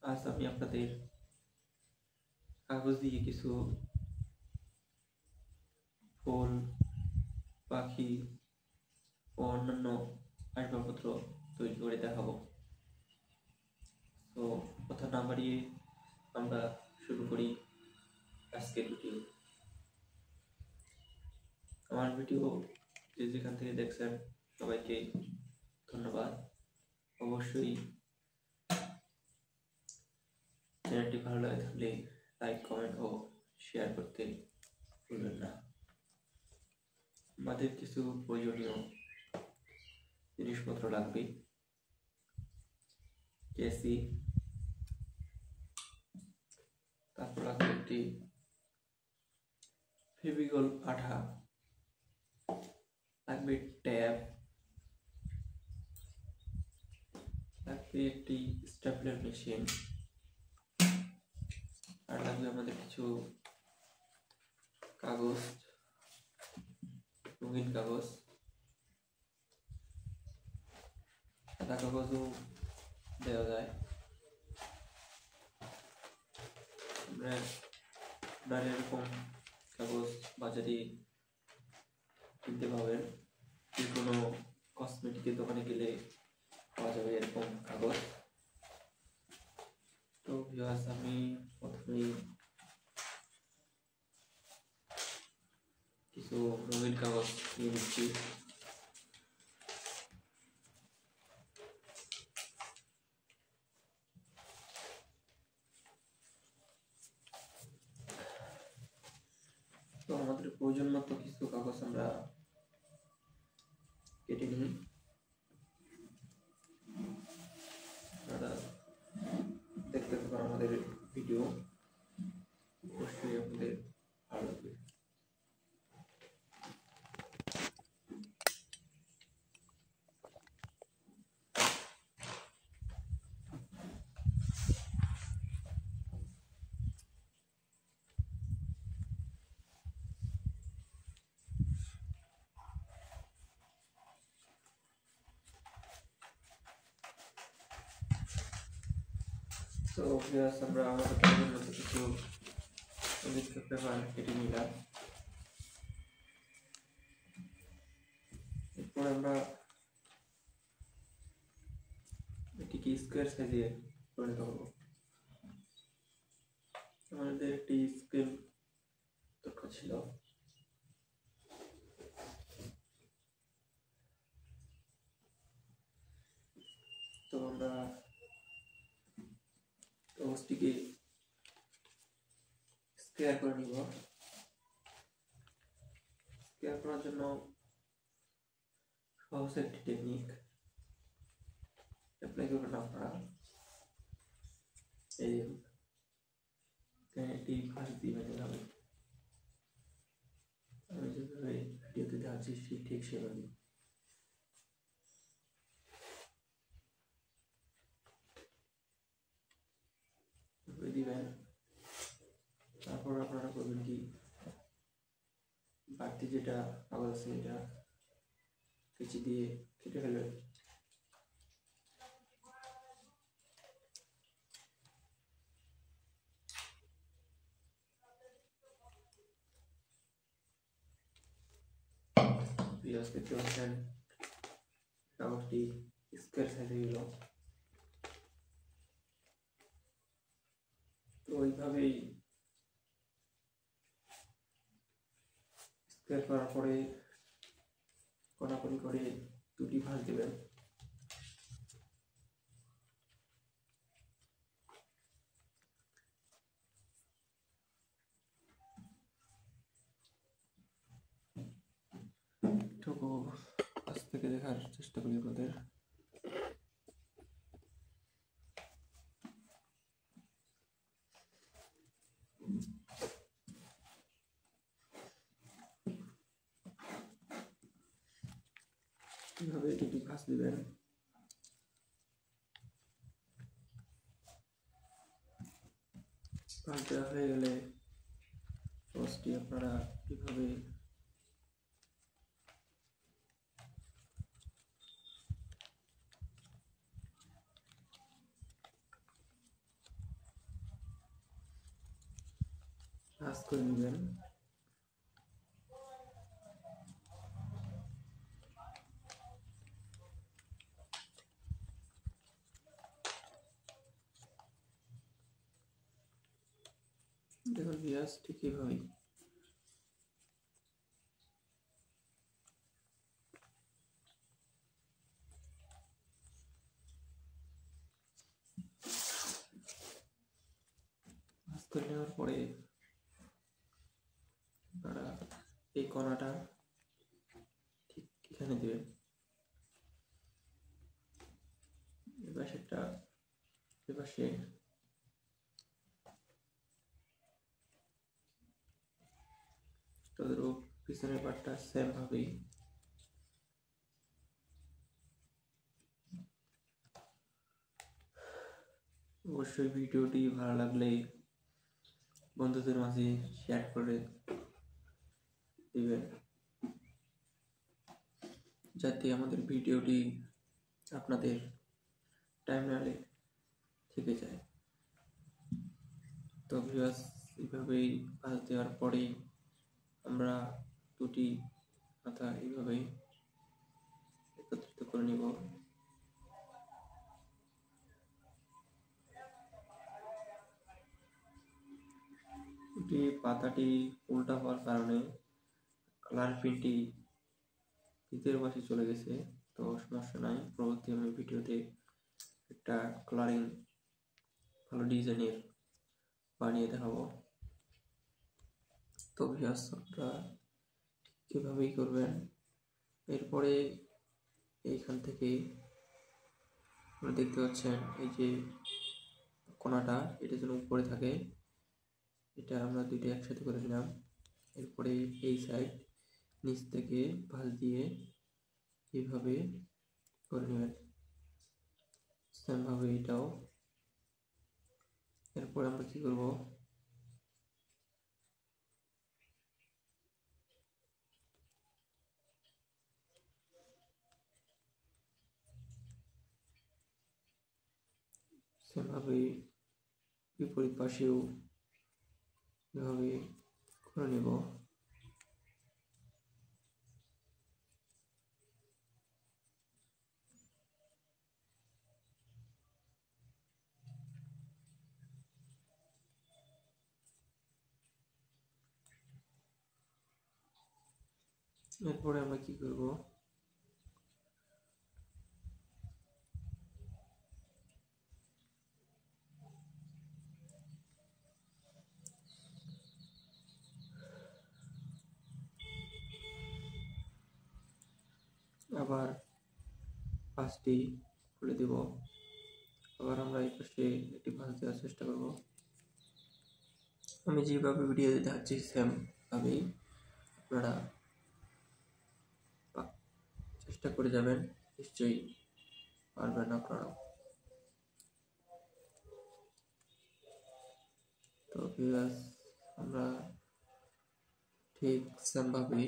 আজ আমি আপনাদের কাগজ দিয়ে কিছু ফুল, পাখি ও অন্যান্য আসবাবপত্র তৈরি করে দেখাবো। তো কথা না বাড়িয়ে আমরা শুরু করি আজকের ভিডিও। আমার ভিডিও যে যেখান থেকে দেখছেন সবাইকে ধন্যবাদ। অবশ্যই চ্যানেলটি ভালো লাগে থাকলে লাইক, কমেন্ট ও শেয়ার করতে ভুলবেন না। আমাদের কিছু প্রয়োজনীয় জিনিসপত্র লাগবে। কেসি, তারপর লাগবে একটি ফেভিকল আঠা, লাগবে ট্যাপ, লাগবে একটি স্টেপলার মেশিন, আর লাগবে আমাদের কিছু কাগজ, রঙিন কাগজ, সাদা কাগজও দেওয়া যায়। আপনারা এরকম কাগজ বাজারে কিনতে পাবেন, যে কোনো কসমেটিকের দোকানে গেলে পাওয়া যাবে এরকম কাগজ। তো ভিউয়ার্স, আমি প্রথমেই কিছু রঙিন কাগজ নিয়ে নিচ্ছি। তো আমাদের প্রয়োজন মতো কিছু কাগজ আমরা কেটে নিই। আপনারা দেখতে থাকুন আমাদের ভিডিও, অবশ্যই আপনাদের ভালো লাগবে। তো ভিউয়ার্স, আমরা আমাদের প্রয়োজন মতো কিছু পেপার কেটে নিলাম। এরপর আমরা এটিকে স্কোয়ার সাইজে পরিণত করব। আমাদের একটি স্কেল দরকার ছিল। তো আমরা কাগজটিকে স্কোয়ার করে নিব। স্কোয়ার করার জন্য সহজ একটি টেকনিক অ্যাপ্লাই করবেন আপনারা। এই একটি ভাঁজ দিবেন এভাবে, আমি যেভাবে ভিডিওতে দেখাচ্ছি ঠিক সেভাবে। দিবেন। তারপর আপনারা করবেন কি, বাড়তি যেটা কাগজ আছে এটা কেচি দিয়ে কেটে ফেলবেন। দেখতে পাচ্ছেন কাগজটি স্কোয়ার সাইজে গেল। তো ওইভাবেই স্কোয়ার করার পরে কড়াকড়ি করে দুটি ভাঁজ দেবেন। এটুকু কাছ থেকে দেখার চেষ্টা করি আপনাদের। এভাবে দুটি ভাঁজ দিবেন। ভাঁজ দেওয়া হয়ে গেলে কাগজটি আপনারা এভাবে ভাঁজ করে নেবেন। দেখুন পেঁয়াজ ঠিক এইভাবেই। ভাঁজ করে নেওয়ার পরে আপনারা এই কণাটা ঠিক এখানে দেবেন। এপাশে তাদেরও পিছনের পাটটা সেম ভাবেই অবশ্যই ভিডিওটি ভালো লাগলে বন্ধুদের মাঝে শেয়ার করে দিবেন, যাতে আমাদের ভিডিওটি আপনাদের টাইমলাইনে থেকে যায়। তো ভিউয়ার্স, এইভাবেই ভাঁজ দেওয়ার পরেই আমরা দুটি মাথা এইভাবেই একত্রিত করে নিব। পাতাটি উল্টা হওয়ার কারণে কালার প্রিন্টটি ভিতরের পাশে চলে গেছে, তো সমস্যা নাই, পরবর্তী আমি ভিডিওতে একটা কালারিং ভালো ডিজাইনের বানিয়ে দেখাবো। তো ভিউয়ার্স, আপনারা কিভাবেই করবেন। এরপরে এইখান থেকে আপনারা দেখতে পাচ্ছেন এই যে কোণাটা, এটা যেন উপরে থাকে, এটা আমরা দুইটা একসাথে করে নিলাম। এরপরে এই সাইড নিচ থেকে ভাঁজ দিয়ে এইভাবে করে নেবেন, সেমভাবে এটাও। এরপরে আমরা কি করব, সেমভাবে বিপরীত পাশেও এভাবে করে নেব। এরপরে আমরা কি করব, আবার পাঁচটি খুলে দেব। আবার আমরা এই পাশে একটি ভাঁজ দেওয়ার চেষ্টা করব। আমি যেভাবে ভিডিও দেখাচ্ছি সেম ভাবেই আপনারা চেষ্টা করে যাবেন, নিশ্চয়ই পারবেন আপনারা। তো ভিউয়ার্স, আমরা ঠিক সেম ভাবেই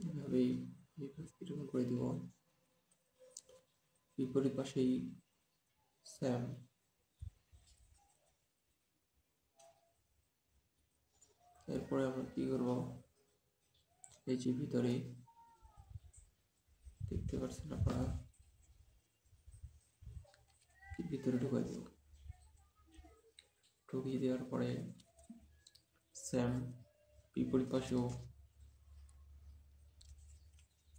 এভাবেই এরকম করে দিব। বিপরীত পাশেই সেম। এরপরে আমরা কি করব, এই যে ভিতরে দেখতে পাচ্ছেন আপনারা, ভিতরে ঢুকাই দেব। ঢুকিয়ে দেওয়ার পরে সেম বিপরীত পাশেও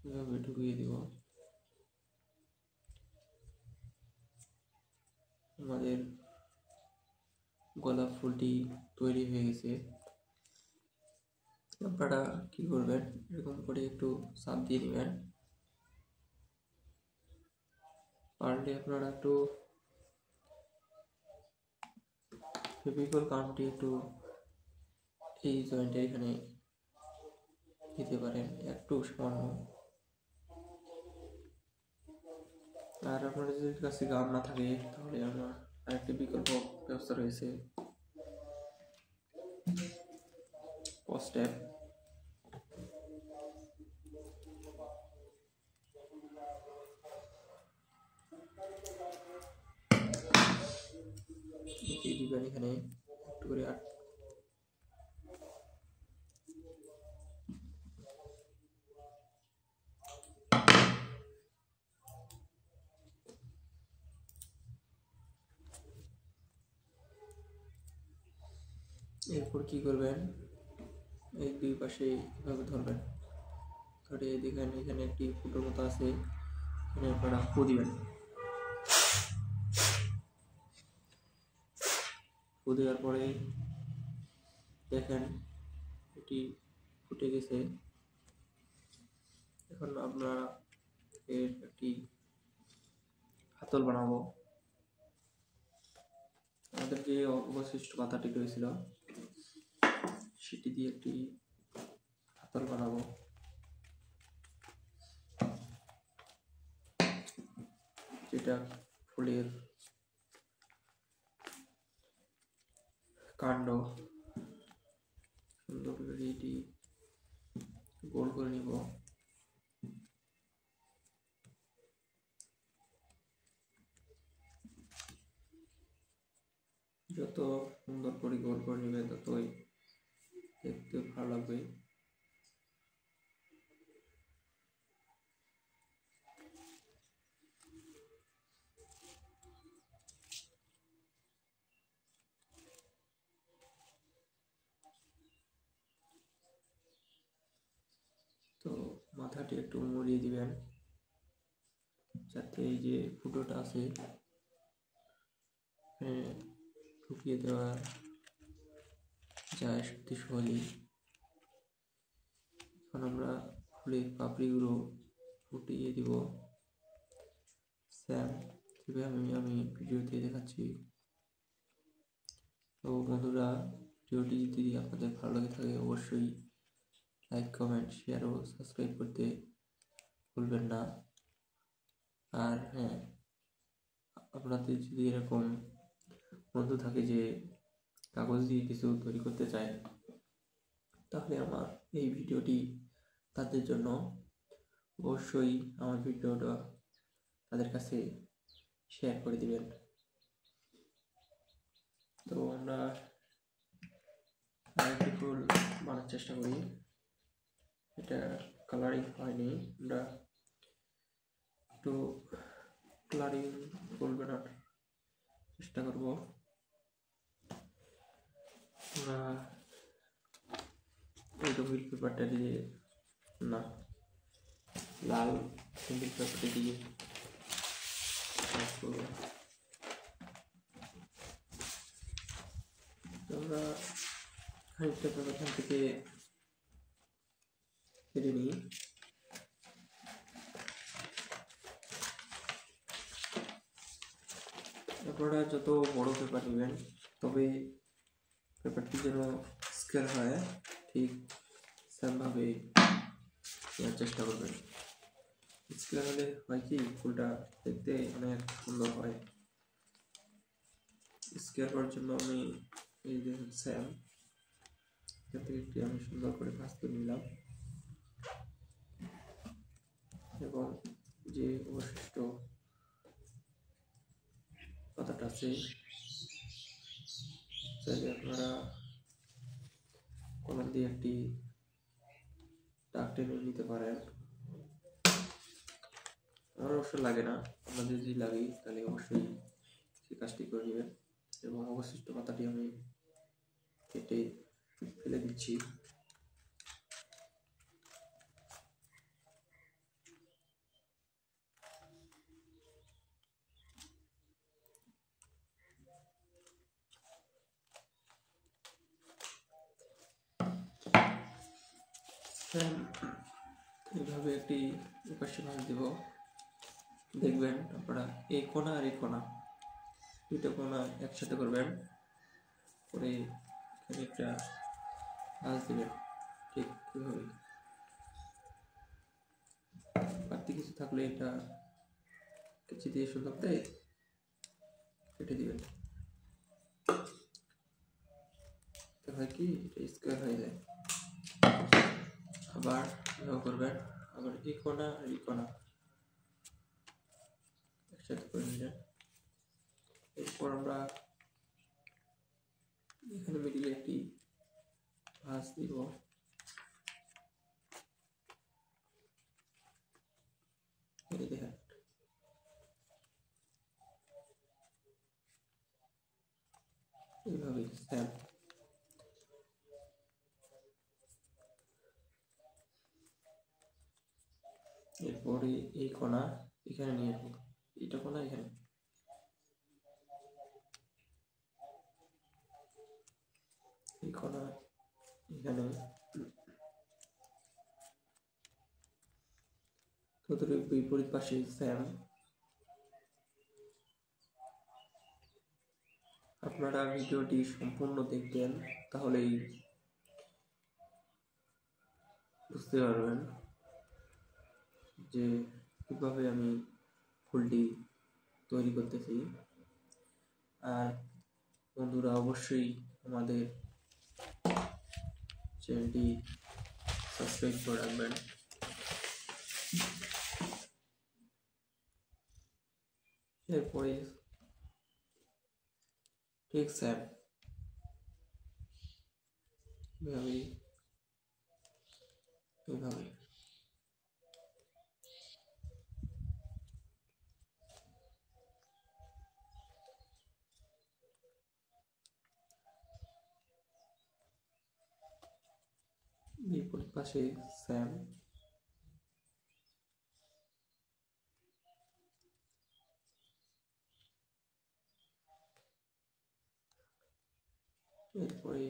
এভাবে ঢুকিয়ে দেব। আমাদের গোলাপ ফুলটি তৈরি হয়ে গেছে। আপনারা কি করবেন, এরকম করে একটু চাপ দিয়ে নেবেন। পারলে আপনারা একটু ফেভিকল কামটি একটু এই জয়েন্টে এখানে দিতে পারেন একটু সামান্য। আর আপনাদের যদি কাছে গাম না থাকে তাহলে আমার আরেকটি বিকল্প ব্যবস্থা রয়েছে, স্টেপ। এখানে একটু করে এরপর কি করবেন, এই দুই পাশে এভাবে ধরবেন, ধরে দেখেন এখানে একটি ফুটোর মতো আছে, এখানে আপনারা ফু দিবেন। ফু দেওয়ার পরে দেখেন এটি ফুটে গেছে। এখন আমরা এর একটি হাতল বানাবো। আমাদের যে অবশিষ্ট পাতাটি রয়েছিল সেটি দিয়ে একটি হাতল বানাবো। যেটা ফুলের কাণ্ড, সুন্দর করে এটি গোল করে নিব। যত সুন্দর করে গোল করে নেবে ততই দেখতে ভালো লাগবে। তো মাথাটি একটু মুড়িয়ে দিবেন যাতে এই যে ফুটোটা আছে ঢুকিয়ে দেওয়া যায় সত্যি সহজেই। এখন আমরা ফুলের পাপড়িগুলো ফুটিয়ে দিব স্যাম যেভাবে আমি ভিডিওতে দেখাচ্ছি। তো বন্ধুরা, ভিডিওটি যদি আপনাদের ভালো লাগে থাকে অবশ্যই লাইক, কমেন্ট, শেয়ার ও সাবস্ক্রাইব করতে ভুলবেন না। আর হ্যাঁ, আপনাদের যদি এরকম বন্ধু থাকে যে কাগজ দিয়ে কিছু তৈরি করতে চায়, তাহলে আমার এই ভিডিওটি তাদের জন্য। অবশ্যই আমার ভিডিওটা তাদের কাছে শেয়ার করে দিবেন। তো আমরা আরেকটি ফুল বানানোর চেষ্টা করি। এটা কালারিং হয়নি, আমরা একটু কালারিং ফুল বানানোর চেষ্টা করব। আমরা এই রঙিন পেপারটা দিয়ে না, লাল রঙিন পেপারটা দিয়ে আমরা খানিকটা পেপার এখান থেকে কেটে নিই। আপনারা যত বড় পেপার নেবেন তবে পেপারটি যেন স্কোয়ার হয়, ঠিক সেমভাবে নেওয়ার চেষ্টা করবেন। স্কোয়ার হলে হয় কি, ফুলটা দেখতে অনেক সুন্দর হয়। স্কোয়ার করার জন্য আমি এই যে স্যাম এখান থেকে একটি আমি সুন্দর করে ভাঁজ করে নিলাম, এবং যে অবশিষ্ট পাতাটা আছে চাইলে আপনারা কলম দিয়ে একটি দাগ টেনে নিতে পারেন। আমার অবশ্য লাগে না, আপনাদের যদি লাগে তাহলে অবশ্যই সেই কাজটি করে নেবেন। এবং অবশিষ্ট পাতাটি আমি কেটে ফেলে দিচ্ছি। এইভাবে একটি উপাস্য ভাঁজ দেব। দেখবেন আপনারা এই কোণা আর এই কোণা দুটো কোণা একসাথে করবেন, করে এখানে একটা ভাঁজ দেবেন। ঠিক কীভাবে বাড়তি কিছু থাকলে এটা কেচি দিয়ে সুন্দর দেয় কেটে দিবেন, হয় কি এটা স্কোয়ার হয়ে যায়। আবার এভাবে করবেন, আবার এই কোণা আর এই কোণা একসাথে করে নিলেন। এরপর আমরা এখানে মিডিলে একটি ভাঁজ দিব। দেখেন এইভাবে স্যাম এরপরে এই কোণা এখানে নিয়ে আসবো, এটা কোণা এখানে, এই কোণা এখানে, ততটুকু বিপরীত পাশে সেম। আপনারা ভিডিওটি সম্পূর্ণ দেখবেন, তাহলেই বুঝতে পারবেন যে কিভাবে আমি ফুলটি তৈরি করতেছি। আর বন্ধুরা অবশ্যই আমাদের চ্যানেলটি সাবস্ক্রাইব করে রাখবেন। এরপরে ঠিক স্যার এভাবে এভাবে বিপরীত পাশে স্যাম, এরপরে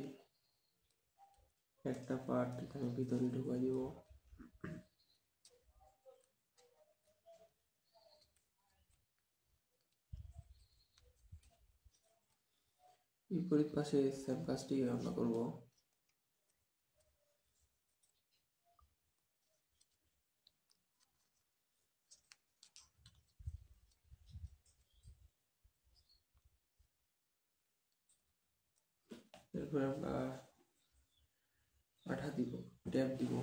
একটা পার্ট এখানে ভিতরে ঢুকাই দিব। বিপরীত পাশে সেম কাজটি আমরা করব। এরপরে আমরা আঠা দিব, ট্যাপ দিব।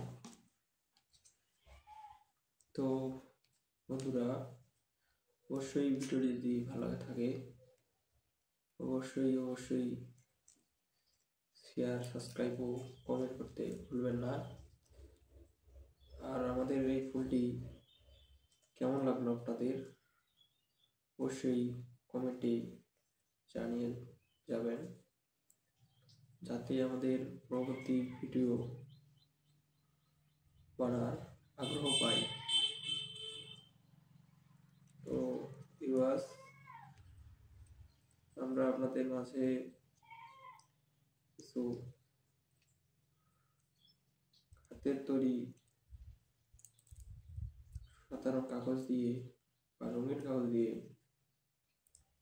তো বন্ধুরা অবশ্যই ভিডিওটি যদি ভালো থাকে অবশ্যই শেয়ার, সাবস্ক্রাইব ও কমেন্ট করতে ভুলবেন না। আর আমাদের এই ফুলটি কেমন লাগলো আপনাদের অবশ্যই কমেন্টে জানিয়ে যাবেন, যাতে আমাদের পরবর্তী ভিডিও বানার আগ্রহ পাই। তো ভিউয়ার্স, আমরা আপনাদের মাঝে কিছু হাতের তৈরি সাধারণ কাগজ দিয়ে বা রঙিন কাগজ দিয়ে,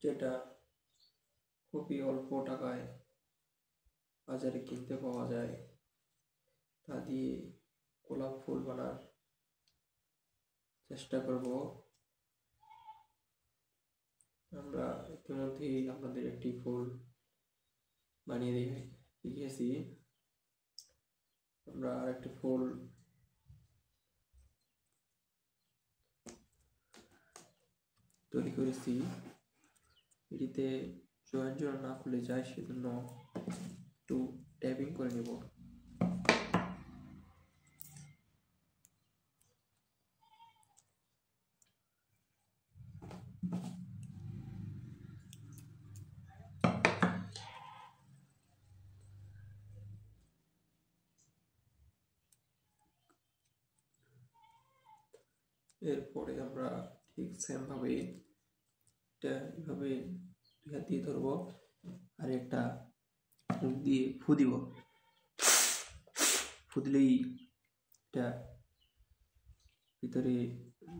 যেটা খুবই অল্প টাকায় বাজারে কিনতে পাওয়া যায়, তা দিয়ে গোলাপ ফুল বানার চেষ্টা করব। আমরা ইতিমধ্যেই আপনাদের একটি ফুল বানিয়ে দেখিয়েছি। আমরা আরেকটি ফুল তৈরি করেছি, এটিতে জয়েন্ট না খুলে যায়, সেজন্য একটু ট্যাপিং করে নেব। এরপরে আমরা ঠিক সেম ভাবে এটা এইভাবে হাত দিয়ে ধরবো, আর একটা মুখ দিয়ে ফু দিব, ফু দিলেই এটা ভিতরে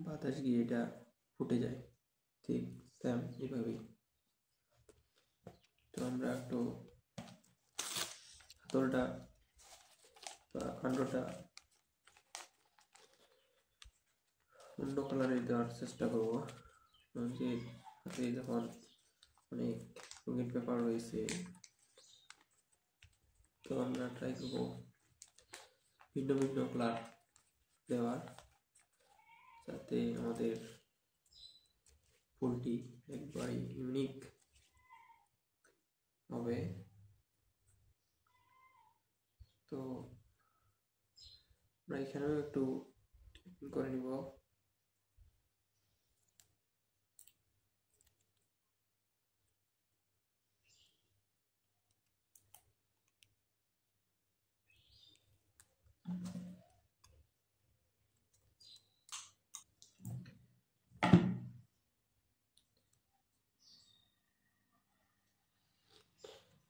বাতাস গিয়ে এটা ফুটে যায়। ঠিক সেম এইভাবেই। তো আমরা একটু হাতলটা বা কাণ্ডটা অন্য কালারে দেওয়ার চেষ্টা করবো, যে হাতে যখন অনেক রঙিন পেপার রয়েছে, তো আমরা ট্রাই করবো ভিন্ন ভিন্ন কালার দেওয়ার, যাতে আমাদের ফুলটি একবারে ইউনিক হবে। তো আমরা এখানেও একটু করে নিব।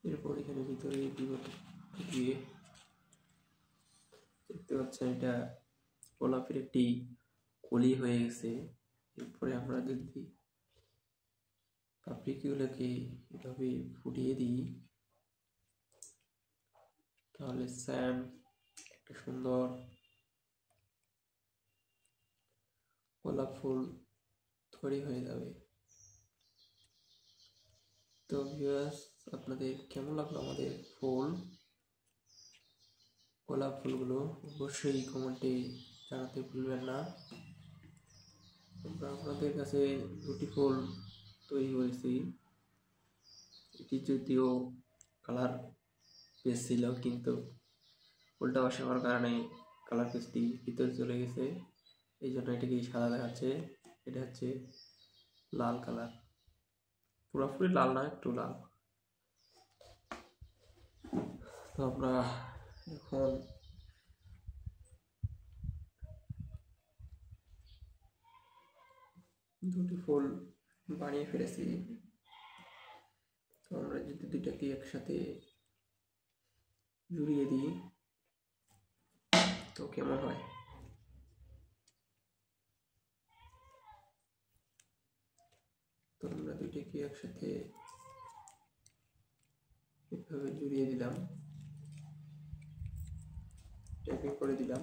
এরপর এখানে ভিতরে দিয়ে দেখতে পাচ্ছেন এটা গোলাপের একটি কলি হয়ে গেছে। এরপরে আমরা যদি পাপড়িগুলোকে এভাবে ফুটিয়ে দিই তাহলে স্যাম একটা সুন্দর গোলাপ ফুল তৈরি হয়ে যাবে। তো ভিউয়ার্স, আপনাদের কেমন লাগলো আমাদের গোলাপ ফুলগুলো অবশ্যই কমেন্টে জানাতে ভুলবেন না। আমরা আপনাদের কাছে দুটি ফুল তৈরি করেছি। এটি যদিও কালার পেজ ছিল, কিন্তু উল্টা পাশে হওয়ার কারণে কালার পেজটি ভিতরে চলে গেছে, এই জন্য এটাকে সাদা দেখাচ্ছে। এটা হচ্ছে লাল কালার, পুরোপুরি লাল না, একটু লাল। তো আমরা এখন দুটি ফুল বানিয়ে ফেলেছি। তো আমরা যদি দুইটাকে একসাথে জুড়িয়ে দিই তো কেমন হয়। তো আমরা দুইটাকে একসাথে এভাবে জুড়িয়ে দিলাম, ট্যাপিং করে দিলাম।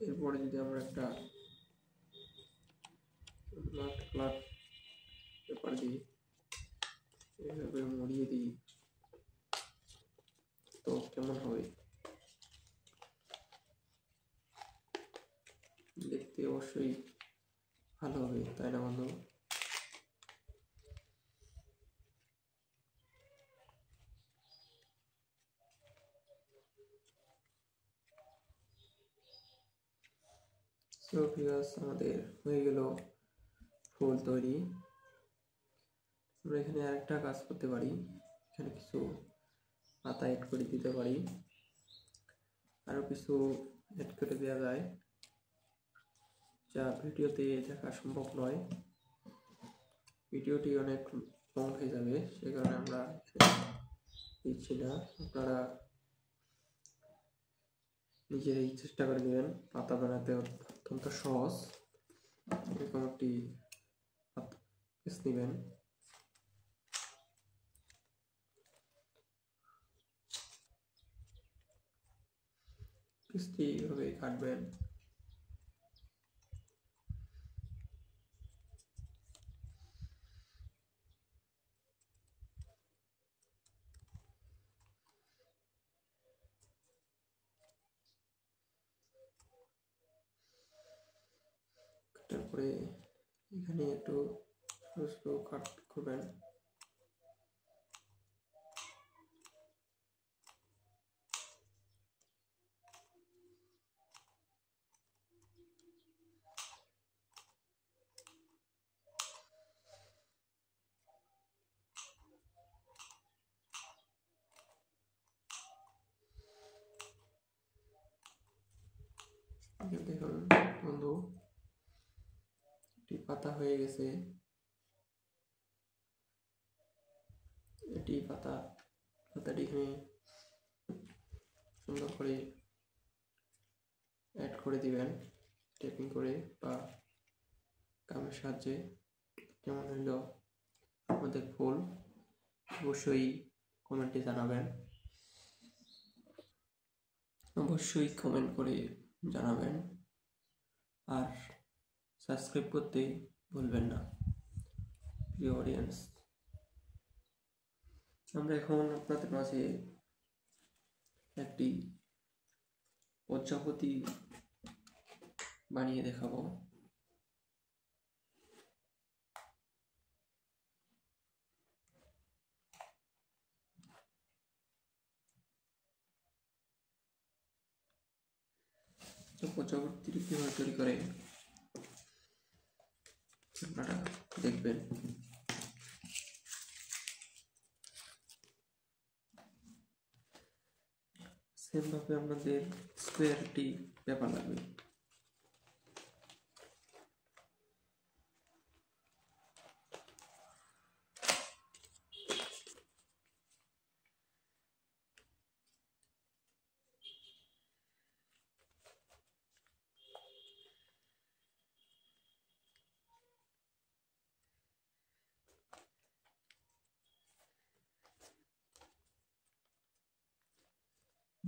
এরপরে যদি আমরা একটা ফ্ল্যাট পেপার দিই, এভাবে মুড়িয়ে দিই তো কেমন হবে। দেখতে অবশ্যই ভালো হবে, তাই না বন্ধু? সো ভিউয়ার্স, আমাদের হয়ে গেল ফুল তৈরি। আমরা এখানে আরেকটা কাজ করতে পারি, এখানে কিছু পাতা অ্যাড করে দিতে পারি, আরও কিছু অ্যাড করে দেওয়া যায় যা ভিডিওতে দেখা সম্ভব নয়। ভিডিওটি অনেক লং হয়ে যাবে, সে কারণে আমরা দিচ্ছি না। আপনারা নিজেরাই চেষ্টা করে নেবেন, পাতা বানাতে অত্যন্ত সহজ। এরকম একটি পিস নেবেন, পিসটি এইভাবে কাটবেন। তারপরে এখানে একটু ছোট কাট করবেন। দেখুন বন্ধু, একটি পাতা হয়ে গেছে। এটি পাতাটি এখানে সুন্দর করে অ্যাড করে দিবেন, টেপিং করে বা কামের সাহায্যে। কেমন হইল আমাদের ফুল অবশ্যই কমেন্টে জানাবেন, অবশ্যই কমেন্ট করে জানাবেন। আর সাবস্ক্রাইব করতে ভুলবেন না প্রিয় অডিয়েন্স। আমরা এখন আপনাদের মাঝে একটি প্রজাপতি বানিয়ে দেখাবো। তো প্রজাপতিটি কিভাবে তৈরি করে আপনারা দেখবেন। সেমভাবে আপনাদের স্কোয়ারটি পেপার লাগবে।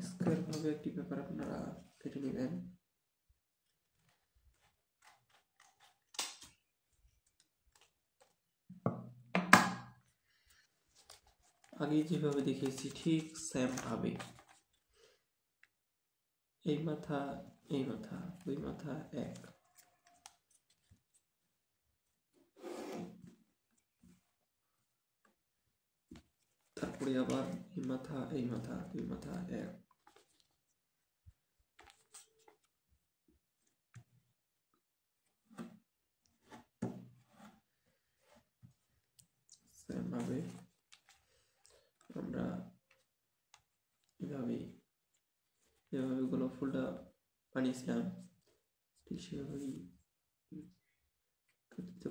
স্কোয়ার ভাবে একটি পেপার আপনারা কেটে নেবেন। আগে যেভাবে দেখিয়েছি ঠিক সেম ভাবে এই মাথা এই মাথা দুই মাথা এক, তারপরে আবার এই মাথা দুই মাথা এক, সেম ভাবে আমরা এভাবে যেভাবে গোলাপ ফুলটা বানিয়েছিলাম ঠিক সেভাবেই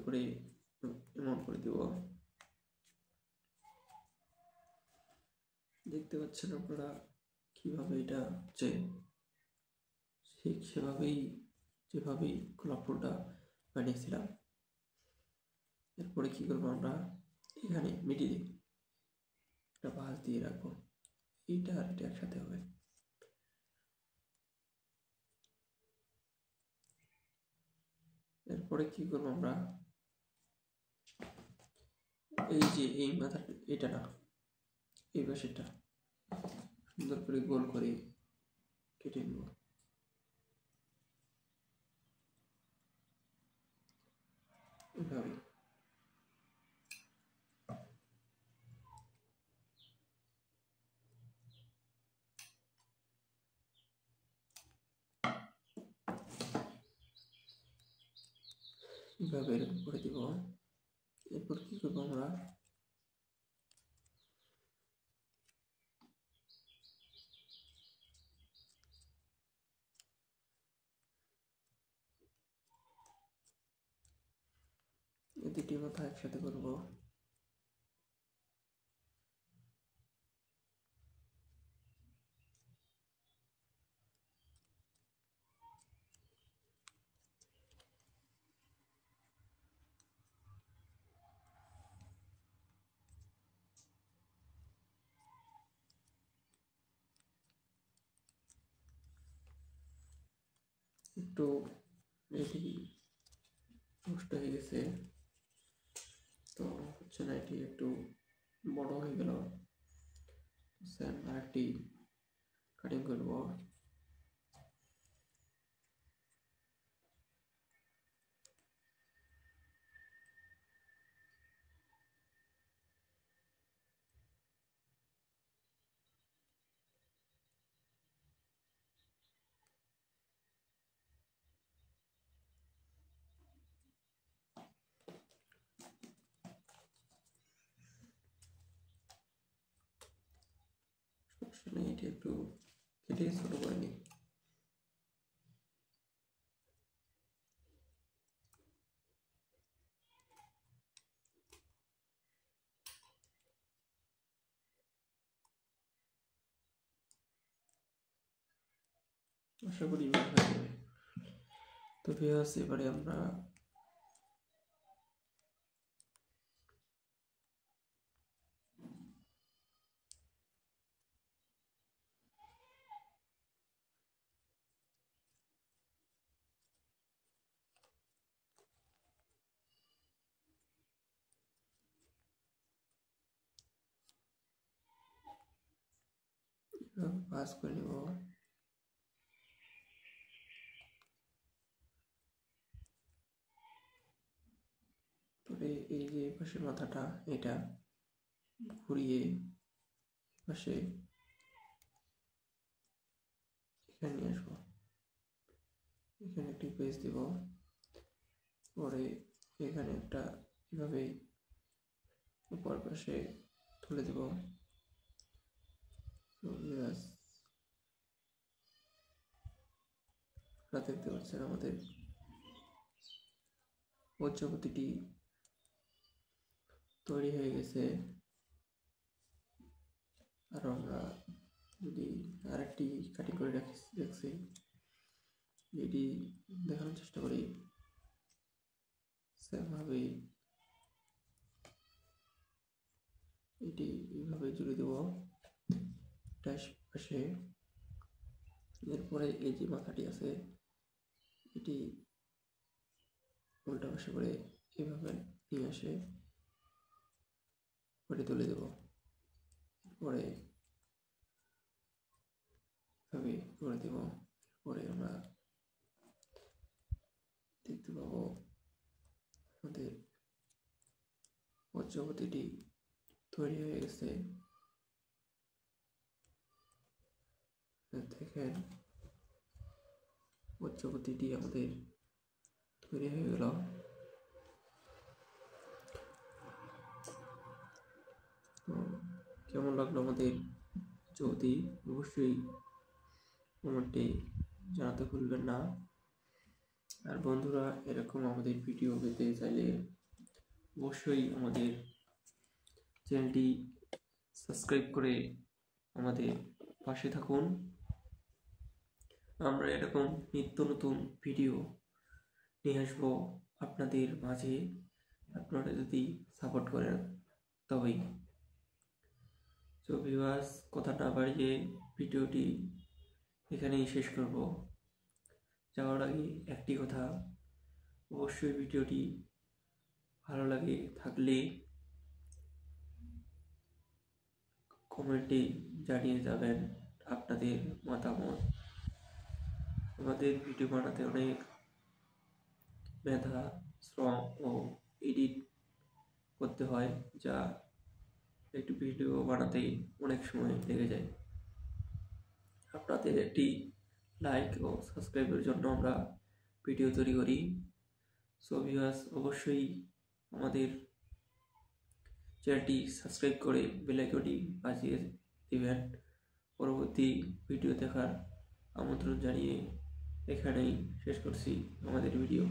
করে এমন করে দেব। দেখতে পাচ্ছেন আপনারা কিভাবে এটা হচ্ছে ঠিক সেভাবেই যেভাবেই গোলাপ ফুলটা বানিয়েছিলাম। এরপরে কি করবো আমরা এখানে মিডিলে একটা ভাঁজ দিয়ে রাখবো, এইটা আর এটা একসাথে হবে। এরপরে কি করবো আমরা এই যে এই মাথাটা এটা না এই পাশেটা সুন্দর করে গোল করে কেটে নেব। এভাবে এভাবে এরকম করে দিব। এরপর কি করবো আমরা এই দুটি মাথা একসাথে করবো। একটু এটি নষ্ট হয়ে গেছে তো হচ্ছে না, এটি একটু বড় হয়ে গেল, স্যার আরেকটি কাটিং করব। আসলে এটি একটু কেটে ছোট করে নিই। আশা করি এবার হয়ে যাবে। তো ভিউয়ার্স এবারে আমরা পাস করে নেব। তবে এই যে পাশের মাথাটা এটা ঘুরিয়ে পাশে এখানে নিয়ে আসবো, এখানে একটি পেজ দিব, পরে এখানে একটা এভাবে উপর পাশে তুলে দেব। দেখতে পাচ্ছেন আমাদের পঞ্চপতিটি তৈরি হয়ে গেছে। আর আমরা যদি আরেকটি কাটিং করে রাখছি এটি দেখানোর চেষ্টা করি। সেভাবে এটি এইভাবে জুড়ে দেব পাশে, এরপরে এই যে মাথাটি আছে এটি উল্টা পাশে করে এভাবে নিয়ে আসে করে তুলে দেব। এরপরে এভাবে করে দেব। এরপরে আমরা দেখতে পাবো আমাদের পর্যাবতীটি তৈরি হয়ে গেছে। দেখেন পর্যাবতীটি আমাদের তৈরি হয়ে গেল। তো কেমন লাগলো আমাদের যদি অবশ্যই কমেন্টে জানাতে ভুলবেন না। আর বন্ধুরা, এরকম আমাদের ভিডিও পেতে চাইলে অবশ্যই আমাদের চ্যানেলটি সাবস্ক্রাইব করে আমাদের পাশে থাকুন। আমরা এরকম নিত্য নতুন ভিডিও নিয়ে আসবো আপনাদের মাঝে, আপনারা যদি সাপোর্ট করেন তবেই। তো ভিউয়ার্স, কথা না বাড়িয়ে ভিডিওটি এখানেই শেষ করব। যাওয়ার আগে একটি কথা, অবশ্যই ভিডিওটি ভালো লাগে থাকলে কমেন্টে জানিয়ে যাবেন আপনাদের মতামত। আমাদের ভিডিও বানাতে অনেক মেধা, শ্রম ও এডিট করতে হয়, যা একটু ভিডিও বানাতে অনেক সময় লেগে যায়। আপনাদের একটি লাইক ও সাবস্ক্রাইবের জন্য আমরা ভিডিও তৈরি করি। সো ভিউয়ার্স, অবশ্যই আমাদের চ্যানেলটি সাবস্ক্রাইব করে বেল আইকনটি বাজিয়ে দিবেন। পরবর্তী ভিডিও দেখার আমন্ত্রণ জানিয়ে এখানেই শেষ করছি আমাদের ভিডিও।